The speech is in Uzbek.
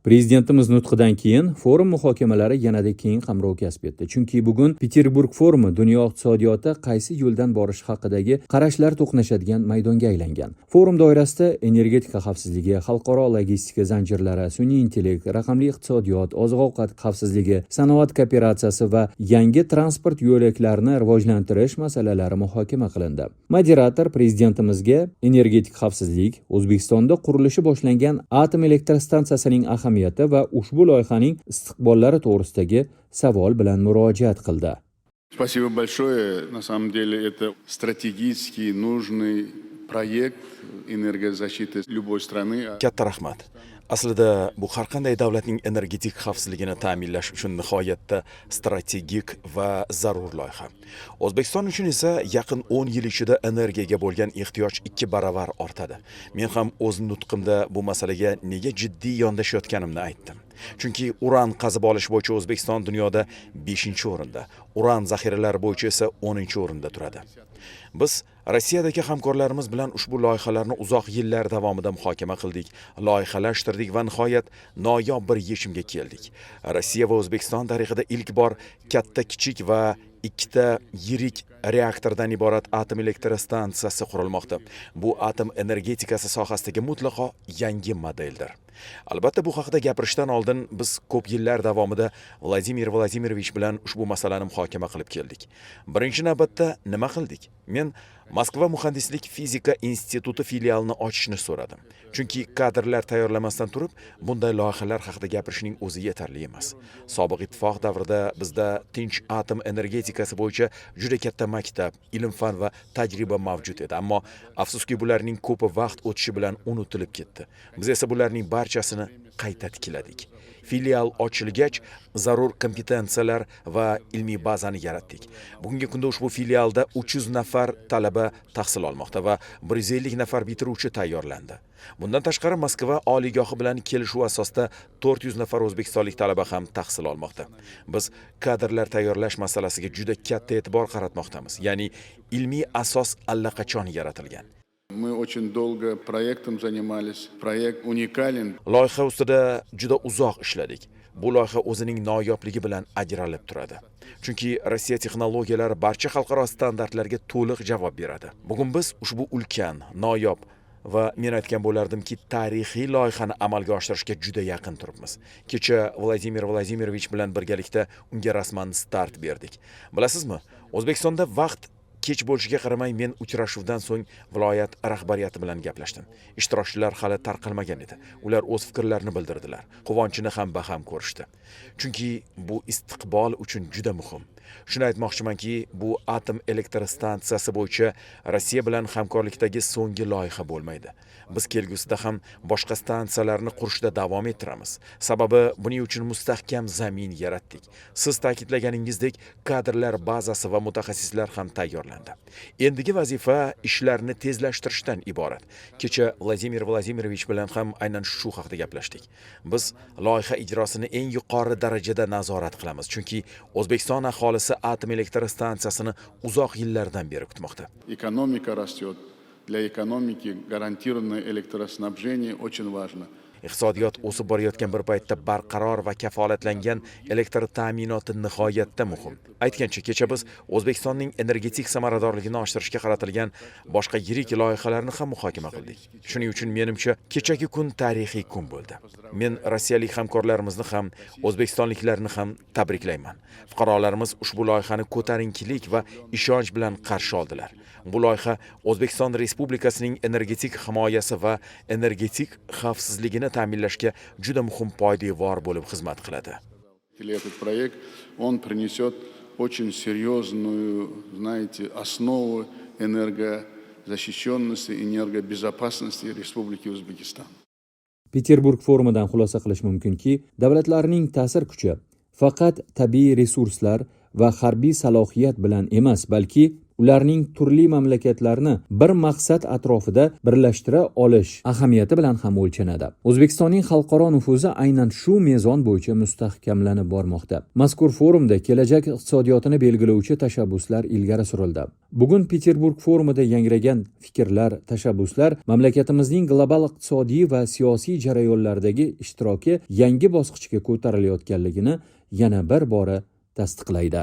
Prezidentimiz nutqidan keyin forum muhokamalari yanada keng qamrov kasb etdi. Chunki bugun Peterburg forumi dunyo iqtisodiyoti qaysi yo'ldan borish haqidagi qarashlar to'qnashadigan maydonga aylangan. Forum doirasida energetika xavfsizligi, xalqaro logistika zanjirlari, sun'iy intellekt, raqamli iqtisodiyot, oziq-ovqat xavfsizligi, sanoat kooperatsiyasi va yangi transport yo'laklarini rivojlantirish masalalari muhokama qilindi. Moderator prezidentimizga energetik xavfsizlik, O'zbekistonda qurilishi boshlangan atom elektr stansiyasining ahamiyati va ushbu loyihaning istiqbollari to'g'risidagi savol bilan murojaat qildi. Спасибо большое. На самом деле это стратегически нужный проект энергозащиты любой страны. Katta rahmat. Aslida bu har qanday davlatning energetik xavfsizligini ta'minlash uchun nihoyatda strategik va zarur loyiha. O'zbekiston uchun esa yaqin 10 yil ichida energiyaga bo'lgan ehtiyoj 2 baravar ortadi. Men ham o'z nutqimda bu masalaga nega jiddiy yondashayotganimni aytdim. Chunki uran qazib olish bo'yicha O'zbekiston dunyoda 5-o'rinda, uran zaxiralari bo'yicha esa 10-o'rinda turadi. Biz Rossiyadagi hamkorlarimiz bilan ushbu loyihalarni uzoq yillar davomida muhokama qildik, loyihalashtirdik va nihoyat noyob bir yechimga keldik. Rossiya va O'zbekiston tarixida ilk bor katta-kichik va ikkita yirik reaktordan iborat atom elektr stansiyasi qurilmoqda. Bu atom energetikasi sohasidagi mutlaqo yangi modeldir. Albatta bu haqida gapirishdan oldin biz ko'p yillar davomida Vladimir Vladimirovich bilan ushbu masalani muhokama qilib keldik. Birinchi navbatda nima qildik? Men Moskva muhandislik fizika instituti filialini ochishni so'radim. Chunki kadrlar tayyorlamasdan turib, bunday loyihalar haqida gapirishning o'zi yetarli emas. Sobiq ittifoq davrida bizda tinch atom energetikasi bo'yicha juda katta maktab, ilm-fan va tajriba mavjud edi, ammo afsuski bularning ko'pi vaqt o'tishi bilan unutilib ketdi. Biz esa bularning barchasini qayta tikladik. Filial ochilgach, zarur kompetensiyalar va ilmiy bazani yaratdik. Bugungi kunda ushbu filialda 300 nafar talaba tahsil olmoqda va 150 nafar bitiruvchi tayyorlandi. Bundan tashqari Moskva oliygohi bilan kelishuv asosida 400 nafar o'zbekistonlik talaba ham tahsil olmoqda. Biz kadrlar tayyorlash masalasiga juda katta e'tibor qaratmoqdamiz. Ya'ni ilmiy asos allaqachon yaratilgan. Мы очень долго проектом занимались. Проект уникален. Loyiha ustida juda uzoq ishladik. Bu loyiha o'zining noyobligi bilan ajralib turadi. Chunki Rossiya texnologiyalari barcha xalqaro standartlarga to'liq javob beradi. Bugun biz ushbu ulkan, noyob va men aytgan bo'lardimki, tarixiy loyihani amalga oshirishga juda yaqin turibmiz. Kecha Vladimir Vladimirovich bilan birgalikda unga rasman start berdik. Bilasizmi, O'zbekistonda vaqt kech bo'lishiga qaramay men uchrashuvdan so'ng viloyat rahbariyati bilan gaplashdim. Ishtirokchilar hali tarqalmagan edi. Ular o'z fikrlarini bildirdilar. Quvonchini ham baham ko'rishdi. Chunki bu istiqbol uchun juda muhim. Shuni aytmoqchimanki, bu atom elektr stansiyasi bo'yicha Rossiya bilan hamkorlikdagi so'nggi loyiha bo'lmaydi. Biz kelgusida ham boshqa stansiyalarni qurishda davom ettiramiz. Sababi buning uchun mustahkam zamin yaratdik. Siz ta'kidlaganingizdek, kadrlar bazasi va mutaxassislar ham tayyorlandi. Endigi vazifa ishlarni tezlashtirishdan iborat. Kecha Vladimir Vladimirovich bilan ham aynan shu haqida gaplashdik. Biz loyiha ijrosini eng yuqori darajada nazorat qilamiz, chunki O'zbekiston aholisi atom elektr stansiyasini uzoq yillardan beri kutmoqda. Экономика растет. Для экономики гарантированное электроснабжение очень важно. Iqtisodiyot o'sib borayotgan bir paytda barqaror va kafolatlangan elektr ta'minoti nihoyatda muhim. Aytgancha, kecha biz O'zbekistonning energetik samaradorligini oshirishga qaratilgan boshqa yirik loyihalarni ham muhokama qildik. Shuning uchun menimcha kechagi kun tarixiy kun bo'ldi. Men rossiyalik hamkorlarimizni ham, o'zbekistonliklarni ham tabriklayman. Fuqarolarimiz ushbu loyihani ko'tarinkilik va ishonch bilan qarshi oldilar. Bu loyiha O'zbekiston Respublikasining energetik himoyasi va energetik xavfsizligini ta'minlashga juda muhim poydevor bo'lib xizmat qiladi. Этот проект, он принесет очень серьезную, знаете, основу энергозащищенности, энергобезопасности Республики O'zbekiston. Peterburg forumidan xulosa qilish mumkinki, davlatlarning ta'sir kuchi faqat tabiiy resurslar va harbiy salohiyat bilan emas, balki ularning turli mamlakatlarni bir maqsad atrofida birlashtira olish ahamiyati bilan ham o'lchanadi. O'zbekistonning xalqaro nufuzi aynan shu mezon bo'yicha mustahkamlanib bormoqda. Mazkur forumda kelajak iqtisodiyotini belgilovchi tashabbuslar ilgari surildi. Bugun Peterburg forumida yangragan fikrlar, tashabbuslar mamlakatimizning global iqtisodiy va siyosiy jarayonlardagi ishtiroki yangi bosqichga ko'tarilayotganligini yana bir bora tasdiqlaydi.